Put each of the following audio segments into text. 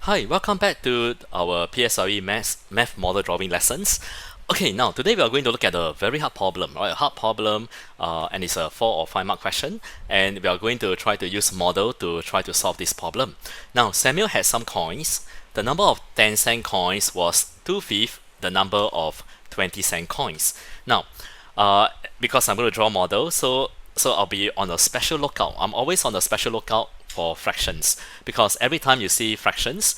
Hi, welcome back to our PSLE Math Model Drawing lessons. Okay, now today we are going to look at a very hard problem, right? A hard problem, and it's a 4 or 5 mark question, and we are going to try to use model to try to solve this problem. Now, Samuel had some coins. The number of 10-cent coins was 2/5 the number of 20-cent coins. Now, because I'm going to draw a model, so I'll be on a special lookout. I'm always on a special lookout for fractions, because every time you see fractions,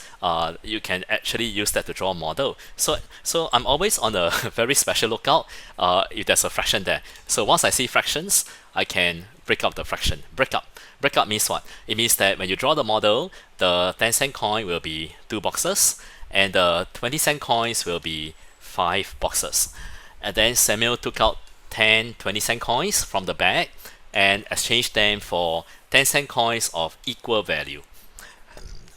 you can actually use that to draw a model. So I'm always on a very special lookout if there's a fraction there. So once I see fractions, I can break up the fraction. Break up means what? It means that when you draw the model, the 10-cent coin will be 2 boxes, and the 20-cent coins will be 5 boxes. And then Samuel took out 10 20-cent coins from the bag and exchanged them for 10-cent coins of equal value.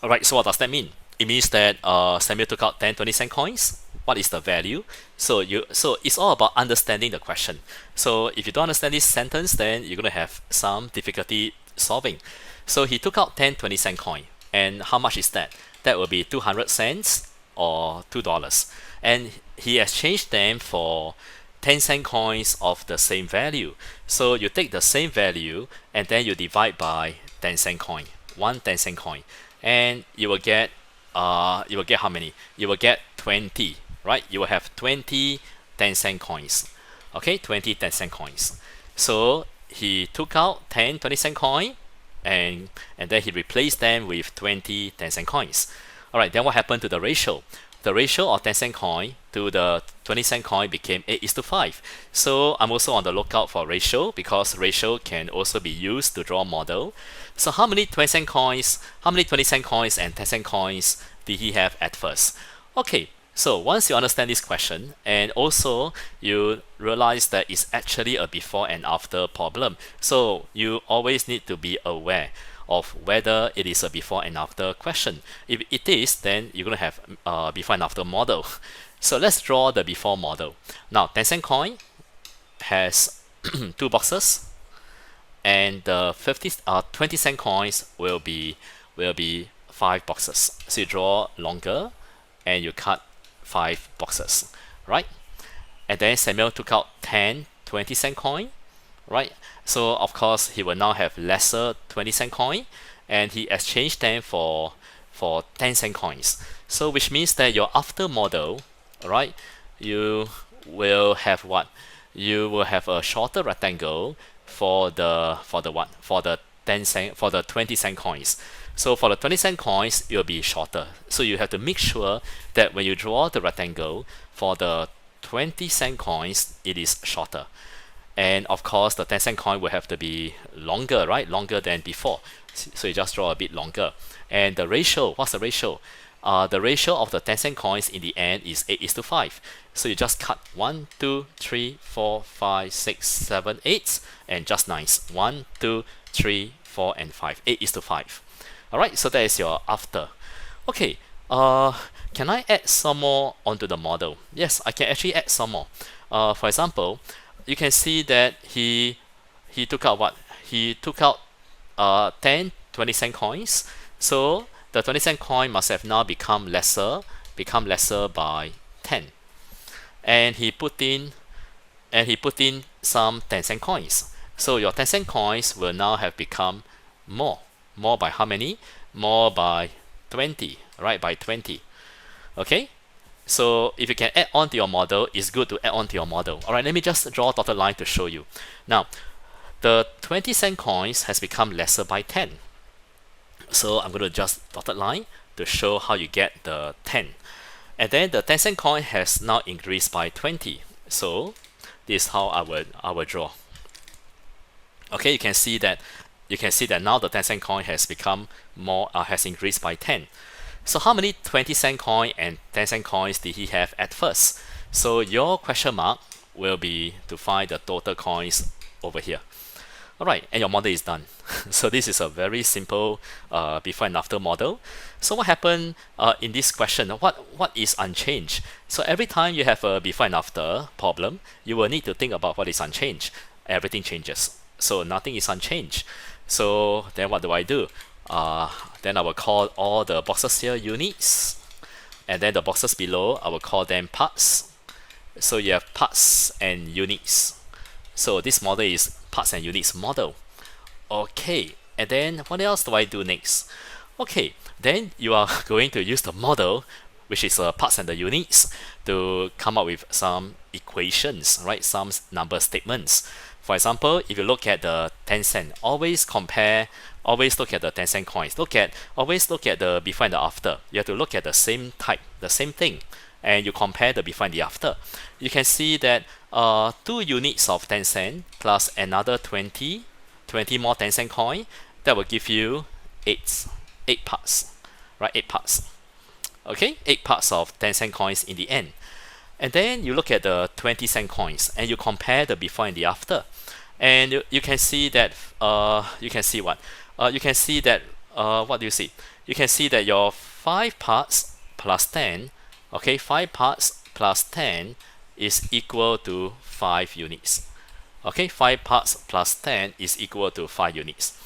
Alright, so what does that mean? It means that Samuel took out 10 20-cent coins. What is the value? So it's all about understanding the question. So if you don't understand this sentence, then you're going to have some difficulty solving. So he took out 10 20-cent coin. And how much is that? That will be 200 cents or $2. And he exchanged them for 10-cent coins of the same value. So you take the same value and then you divide by 10-cent coin, one 10-cent coin, and you will get how many? You will get 20, right? You will have 20 10-cent coins. Okay, 20 10-cent coins. So he took out 10 20-cent coin and then he replaced them with 20 10-cent coins. All right, then what happened to the ratio? The ratio of 10-cent coin to the 20-cent coin became 8:5. So I'm also on the lookout for ratio, because ratio can also be used to draw a model. So how many 20-cent coins, how many 20-cent coins and 10-cent coins did he have at first? Okay, so once you understand this question, and also you realize that it's actually a before and after problem, so you always need to be aware of whether it is a before and after question. If it is, then you're going to have before and after model. So let's draw the before model. Now, 10-cent coin has 2 boxes, and the 20-cent coins will be 5 boxes. So you draw longer and you cut 5 boxes, right? And then Samuel took out 10 20-cent coin, right? So of course he will now have lesser 20-cent coin, and he exchanged them for 10-cent coins. So which means that your after model, right, you will have what? You will have a shorter rectangle for the 10-cent, for the 20-cent coins. So for the 20-cent coins, it will be shorter. So you have to make sure that when you draw the rectangle for the 20-cent coins, it is shorter. And of course, the 10-cent coin will have to be longer, right? Longer than before. So you just draw a bit longer. And the ratio, what's the ratio? The ratio of the 10-cent coins in the end is 8:5. So you just cut 1, 2, 3, 4, 5, 6, 7, 8, and just nice. 1, 2, 3, 4, and 5. 8:5. Alright, so that is your after. Okay, can I add some more onto the model? Yes, I can actually add some more. For example, you can see that he took out what? He took out 10 20-cent coins. So the 20-cent coin must have now become lesser by 10. And he put in some 10-cent coins. So your 10-cent coins will now have become more. More by how many? More by 20, right? By 20. Okay? So if you can add on to your model, it's good to add on to your model. Alright, let me just draw a dotted line to show you. Now, the 20-cent coins has become lesser by 10. So I'm going to just dotted line to show how you get the 10. And then the 10-cent coin has now increased by 20. So this is how I would draw. Okay, you can see that now the 10-cent coin has become more, has increased by 10. So how many 20-cent coin and 10-cent coins did he have at first? So your question mark will be to find the total coins over here. Alright, and your model is done. So this is a very simple before and after model. So what happened in this question? What is unchanged? So every time you have a before and after problem, you will need to think about what is unchanged. Everything changes. So nothing is unchanged. So then what do? then I will call all the boxes here units, and then the boxes below I will call them parts. So you have parts and units. So this model is parts and units model. Okay, and then what else do I do next? Okay, then you are going to use the model, which is parts and the units, to come up with some equations, right? Some number statements. For example, if you look at the 10 cent, always look at the 10 cent coins. Always look at the before and the after. You have to look at the same type, the same thing, and you compare the before and the after. You can see that 2 units of 10 cent plus another 20 more 10 cent coin, that will give you 8 parts, right? 8 parts. Okay, 8 parts of 10 cent coins in the end. And then you look at the 20 cent coins and you compare the before and the after. And you can see that you can see what? What do you see? You can see that your 5 parts plus 10, okay, 5 parts plus 10 is equal to 5 units. Okay, 5 parts plus 10 is equal to 5 units.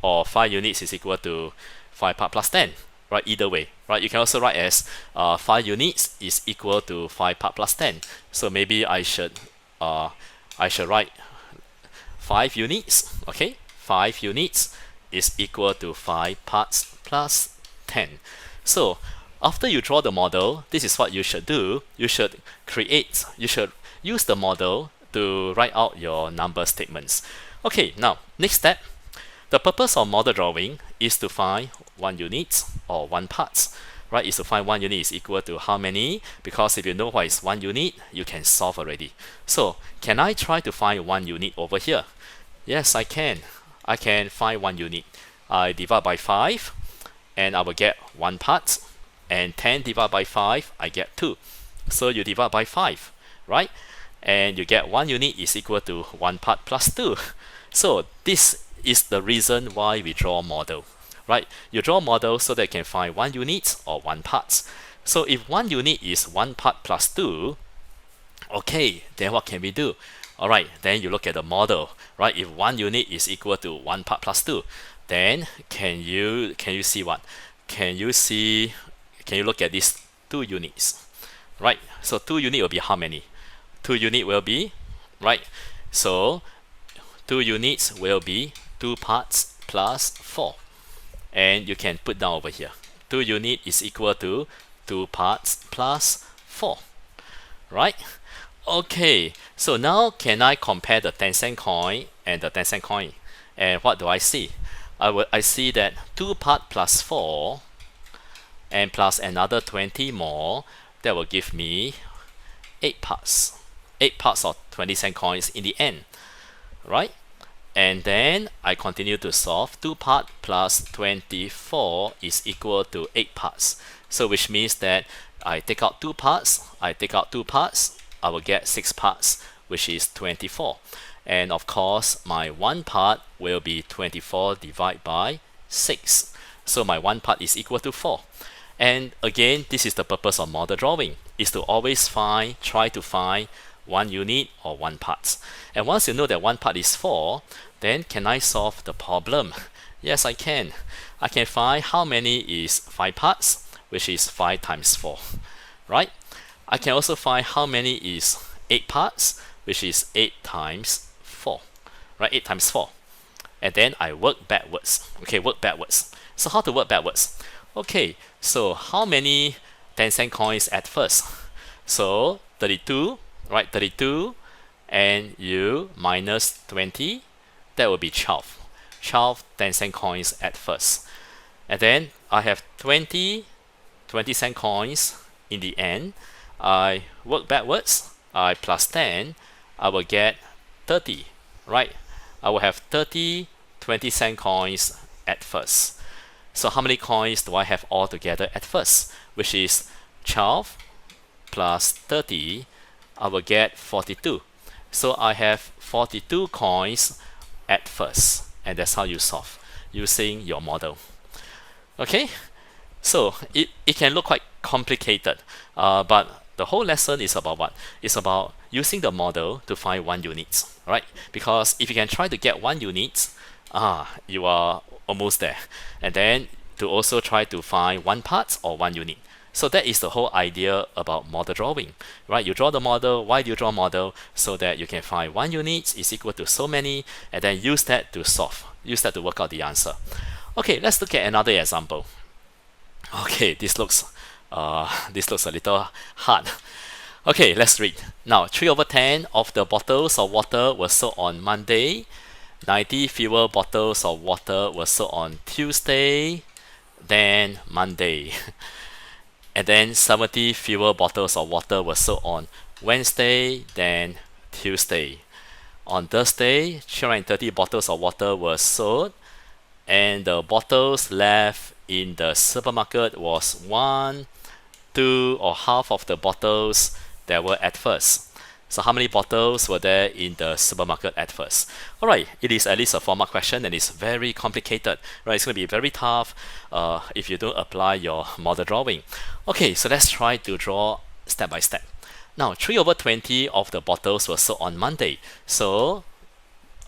Or 5 units is equal to 5 parts plus 10. Right, either way, right? You can also write as 5 units is equal to 5 parts plus 10. So maybe I should write 5 units. Okay, 5 units is equal to 5 parts plus 10. So after you draw the model, this is what you should do. You should use the model to write out your number statements. Okay, now next step. The purpose of model drawing is to find 1 unit or 1 parts, right? Is to find 1 unit is equal to how many? Because if you know what is 1 unit, you can solve already. So can I try to find 1 unit over here? Yes, I can. I can find 1 unit. I divide by 5 and I will get 1 part, and 10 divided by 5, I get 2. So you divide by 5, right? And you get 1 unit is equal to 1 part plus 2. So this is the reason why we draw model, right? You draw model so that you can find 1 unit or 1 part. So if 1 unit is 1 part plus 2, okay, then what can we do? Alright, then you look at the model, right? If 1 unit is equal to 1 part plus 2, then can you see what? Can you look at these 2 units, right? So 2 unit will be how many? 2 unit will be, right? So 2 units will be 2 parts plus 4. And you can put down over here. 2 unit is equal to 2 parts plus 4. Right? Okay, so now can I compare the 10 cent coin and the 10 cent coin? And what do I see? I see that 2 part plus 4 and plus another 20 more, that will give me 8 parts. 8 parts of 20 cent coins in the end. Right? And then I continue to solve. 2 part plus 24 is equal to 8 parts. So which means that I take out 2 parts, I will get 6 parts, which is 24. And of course, my 1 part will be 24 divided by 6. So my 1 part is equal to 4. And again, this is the purpose of model drawing, is to always try to find 1 unit or 1 part. And once you know that 1 part is 4, then can I solve the problem? Yes, I can. I can find how many is 5 parts, which is 5 times 4, right? I can also find how many is 8 parts, which is 8 times 4, right? 8 times 4. And then I work backwards. Okay, work backwards. So how to work backwards? Okay, so how many 10 cent coins at first? So 32, right? 32, and you minus 20, that will be 12. 12 10 cent coins at first. And then I have 20 cent coins in the end. I work backwards. I plus 10, I will get 30, right? I will have 30 20 cent coins at first. So how many coins do I have all together at first? Which is 12 plus 30, I will get 42. So I have 42 coins at first. And that's how you solve using your model. Okay? So it can look quite complicated, but the whole lesson is about what? It's about using the model to find 1 unit, right? Because if you can try to get 1 unit, you are almost there. And then to also try to find one part or one unit. So that is the whole idea about model drawing, right? You draw the model. Why do you draw a model? So that you can find one unit is equal to so many, and then use that to solve, use that to work out the answer. Okay, let's look at another example. Okay, this looks a little hard. Okay, let's read. Now, 3/10 of the bottles of water were sold on Monday. 90 fewer bottles of water were sold on Tuesday than Monday. And then 70 fewer bottles of water were sold on Wednesday than Tuesday. On Thursday, 330 bottles of water were sold, and the bottles left in the supermarket was 1, 2, or half of the bottles that were at first. So how many bottles were there in the supermarket at first? Alright, it is at least a 4-mark question, and it's very complicated, right? It's going to be very tough if you don't apply your model drawing. Okay, so let's try to draw step by step. Now, 3/20 of the bottles were sold on Monday. So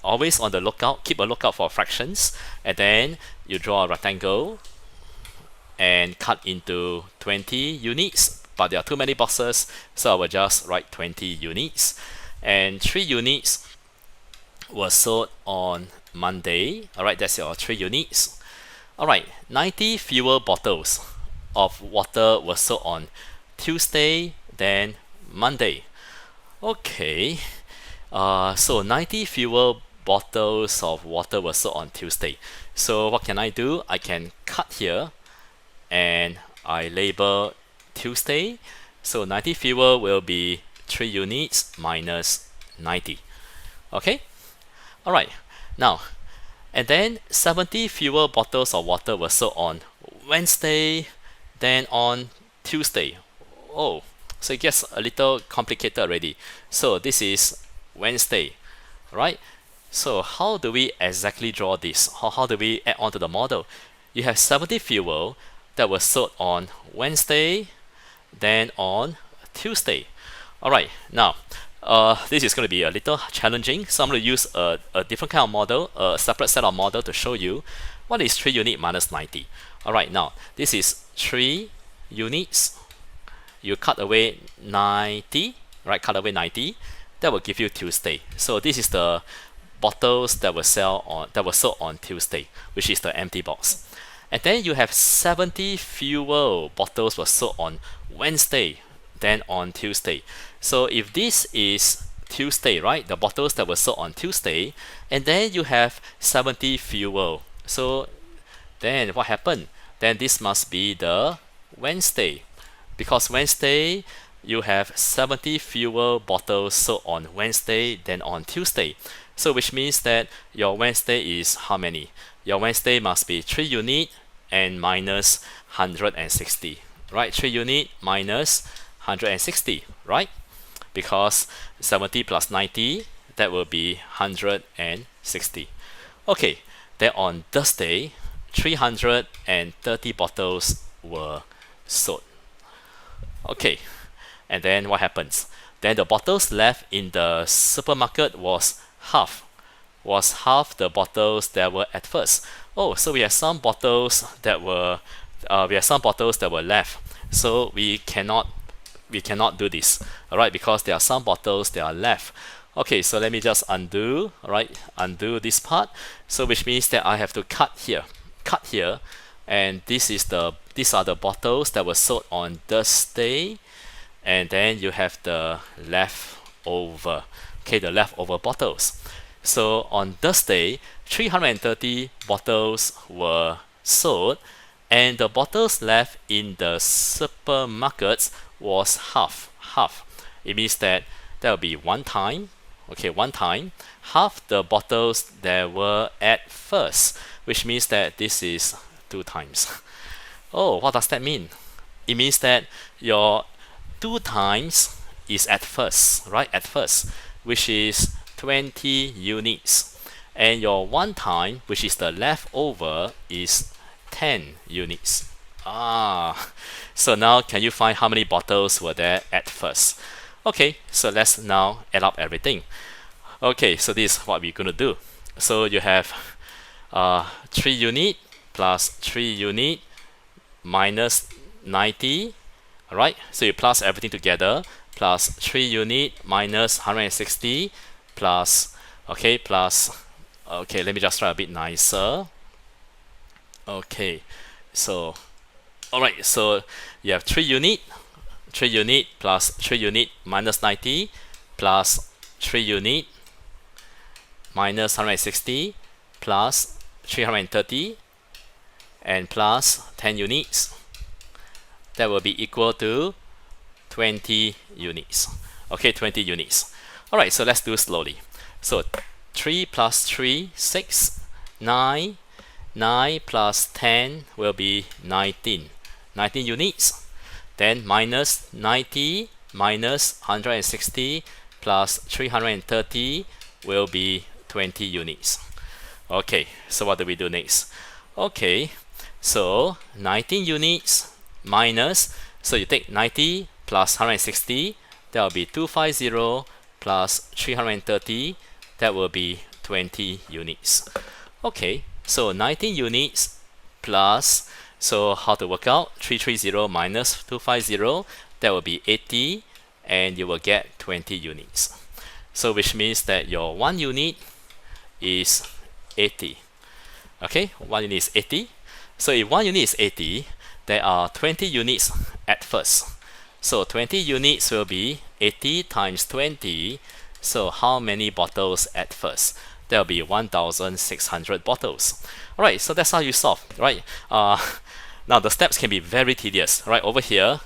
always on the lookout, keep a lookout for fractions, and then you draw a rectangle and cut into 20 units. But there are too many boxes, so I will just write 20 units. And 3 units were sold on Monday. Alright, that's your 3 units. Alright, 90 fewer bottles of water were sold on Tuesday than Monday. Okay, so 90 fewer bottles of water were sold on Tuesday. So what can I do? I can cut here and I label Tuesday. So 90 fewer will be 3 units minus 90. Okay, alright, now, and then 70 fewer bottles of water were sold on Wednesday than on Tuesday. Oh, so it gets a little complicated already. So this is Wednesday, right? So how do we exactly draw this? How do we add on to the model? You have 70 fewer that were sold on Wednesday than on Tuesday. Alright, now this is going to be a little challenging, so I'm going to use a different kind of model, a separate set of model to show you what is 3 units minus 90. Alright, now this is 3 units. You cut away 90, right? Cut away 90. That will give you Tuesday. So this is the bottles that were sold on Tuesday, which is the empty box. And then you have 70 fewer bottles were sold on Wednesday than on Tuesday. So if this is Tuesday, right, the bottles that were sold on Tuesday, and then you have 70 fewer. So then what happened? Then this must be the Wednesday, because Wednesday you have 70 fewer bottles sold on Wednesday than on Tuesday. So which means that your Wednesday is how many? Your Wednesday must be 3 unit and minus 160, right? 3 unit minus 160, right? Because 70 plus 90, that will be 160. Okay, then on Thursday, 330 bottles were sold. Okay, and then what happens? Then the bottles left in the supermarket was half the bottles that were at first. Oh, so we have some bottles that were left. So we cannot do this, all right, because there are some bottles that are left. Okay, so let me just undo, all right, undo this part. So which means that I have to cut here, and these are the bottles that were sold on Thursday, and then you have the leftover, okay, the leftover bottles. So on Thursday, 330 bottles were sold, and the bottles left in the supermarkets was half. It means that will be one time, half the bottles that were at first, which means that this is 2 times. Oh, what does that mean? It means that your 2 times is at first, right? At first, which is 20 units, and your 1 time, which is the leftover, is 10 units. So now can you find how many bottles were there at first? Okay, so let's now add up everything. Okay, so this is what we're going to do. So you have 3 unit plus 3 unit minus 90. Alright, so you plus everything together, plus 3 unit minus 160 plus, okay, let me just try a bit nicer. Okay, so alright, so you have 3 unit plus 3 unit minus 90 plus 3 unit minus 160 plus 330 and plus 10 units. That will be equal to 20 units. Okay, 20 units. Alright, so let's do slowly. So 3 plus 3, 6, 9, 9 plus 10 will be 19 units. Then minus 90 minus 160 plus 330 will be 20 units. Okay, so what do we do next? Okay, so 19 units minus, so you take 90 plus 160, that will be 250 plus 330, that will be 20 units. Okay, so 19 units plus, so how to work out? 330 minus 250, that will be 80, and you will get 20 units. So which means that your 1 unit is 80. Okay, 1 unit is 80. So if 1 unit is 80, there are 20 units at first. So 20 units will be 80 times 20. So how many bottles at first? There will be 1,600 bottles. Alright, so that's how you solve, right? Now the steps can be very tedious, right? Over here,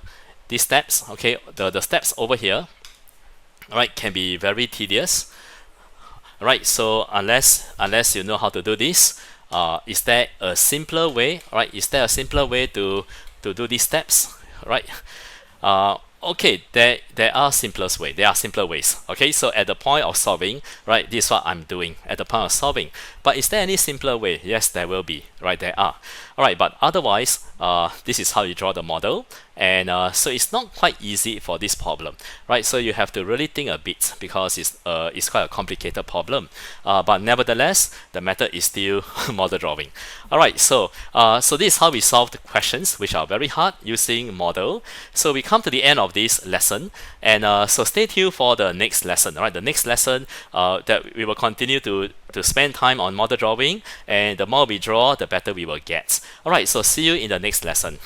these steps, okay, the steps over here, right, can be very tedious. Right, so unless you know how to do this, is there a simpler way? Right, is there a simpler way to do these steps? Right, okay, there are simplest way. There are simpler ways. Okay, so at the point of solving, right, this is what I'm doing at the point of solving. But is there any simpler way? Yes, there will be. Right, there are. All right, but otherwise, this is how you draw the model, and so it's not quite easy for this problem, right? So you have to really think a bit because it's quite a complicated problem. But nevertheless, the method is still model drawing. All right, so so this is how we solve the questions which are very hard using model. So we come to the end of this lesson, and so stay tuned for the next lesson. All right, the next lesson that we will continue to spend time on model drawing, and the more we draw, the better we will get. All right, so see you in the next lesson.